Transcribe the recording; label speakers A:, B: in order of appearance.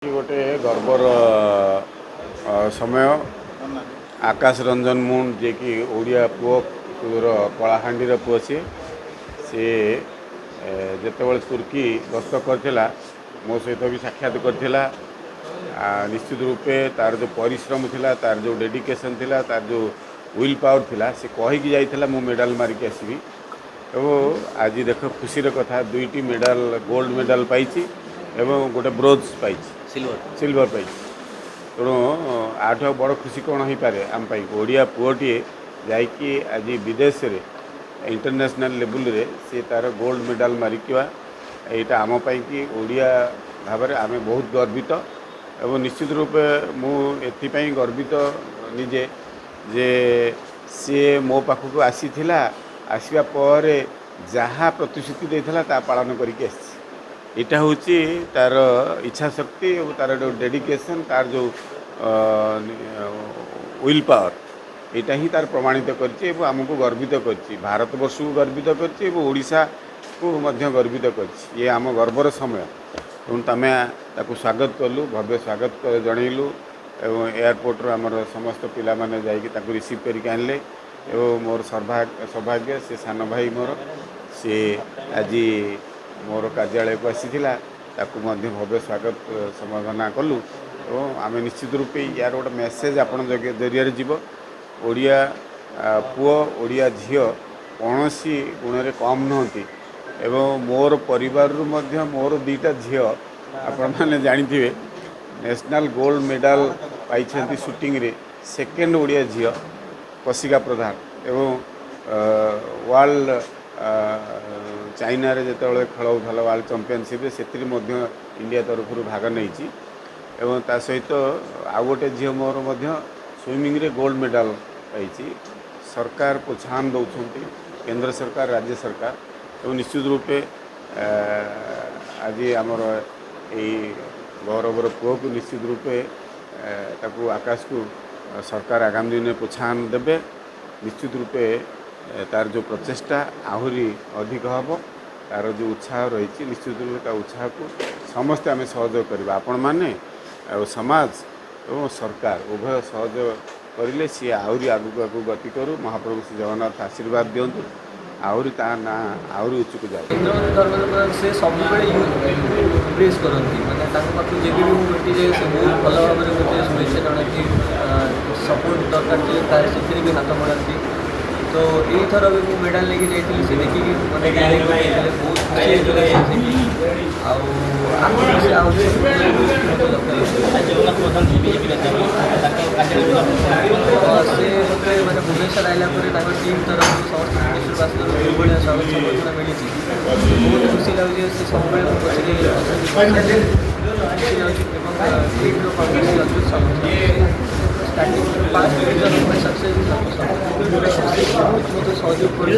A: गोटे गर्वर समय आकाश रंजन मुंड जे कि ओडिया पुअर कलाहांडीर पुओ सी जितेबाला तुर्की गस्त करथिला मो सहित भी साक्षात करथिला। निश्चित रूपे तार जो परिश्रम थिला, तार जो डेडिकेशन थिला, तार जो विल पावर थिला, से कहीकि जाइथिला मु मेडल मारिक आसबि। एवं आज देख खुशी कथा दुईटी मेडल गोल्ड मेडल पाई एवं गोटे ब्रोंज पाई सिल्वर पाई। तेणु आठ बड़ खुशी कौन हो पारे आम ओडिया पुओटे जाकि आज विदेश रे इंटरनेशनल लेवल रे सी तार गोल्ड मेडल मारिका यहाँ आम कि ओडिया भाव में आम बहुत गर्वित। एवं निश्चित रूपे मुझे गर्वित निजे जे सी मो पाखक आसीथिला आसवा पर जहाँ प्रतिश्रुति देता ता पालन करके यहाँ हूँ तार इच्छा शक्ति और तार जो डेडिकेशन तार जो विल पावर यहाँ ही तार प्रमाणित कर आमको गर्वित कर भारत वर्ष को गर्वित कर ओडिशा को मध्य गर्वित कर आम गर्वर समय। तेणु तुम ताकू स्वागत कलु भव्य स्वागत जनइलु एवं एयरपोर्ट आमर समस्त पिला माने जाकि रिसीव करके आनले एवं मोर सौभाग्य से सान भाई मोर सी आज मोर कार्यालय को आसीथिला ताकू मध्य भव्य स्वागत संबर्धना कलु। एवं आम निश्चित रूपे यार गोटे मेसेज आपण जरिया जीव ओडिया पुओ ओडिया झील कौन सी गुण में कम नहंती। एवं मोर परिवार मध्य मोर दीटा झील आपण मैंने जानी नेशनल गोल्ड मेडल पाई शूटिंग रे सेकेंड ओडिया झील कशिका प्रधान एवं वर्ल्ड चाइना रे जिते खेल होता वर्ल्ड चैंपियनशिप से इंडिया तरफ भाग नहीं एवं ता सहित आउ गोटे झील मोर स्विमिंग रे गोल्ड मेडल पाई। सरकार प्रोत्साहन दौरान केंद्र सरकार राज्य सरकार एवं निश्चित रूपे आज आमर यही गौरवर पुओ को निश्चित रूपे ताकू आकाश को सरकार आगामी दिन में प्रोत्साहन देवे। निश्चित रूपे तार जो प्रचेष्टा आहरी अधिक हम तार जो उत्साह रही निश्चित रूपे उत्साह को समस्ते आम सहयोग करवा आपण मैंने समाज एवं सरकार उभय सहयोग करें सी आहरी आगू आगू गति करूँ महाप्रभु श्री जगन्नाथ आशीर्वाद दिंतु आहरी ता ना आहरी उच्च को जाए
B: से सब इम्प्रेस करती मैंने पाख जब भी मुझे जे से बहुत भल भाव में मुझे शुभेच्छा जनाती सपोर्ट दरकार से भी हाथ बढ़ाती। तो यही थर भी मुझे मेडल लेके जाइए से देखिए मैंने बहुत खुशी मैंने भुवनेश्वर आइला टीम तरफ समस्त भुवनेश्वर स्वागत संबर्धना मिली बहुत खुशी लगे से सब पछे स्टार्टिंग 5 मिनट सक्सेस सहयोग कर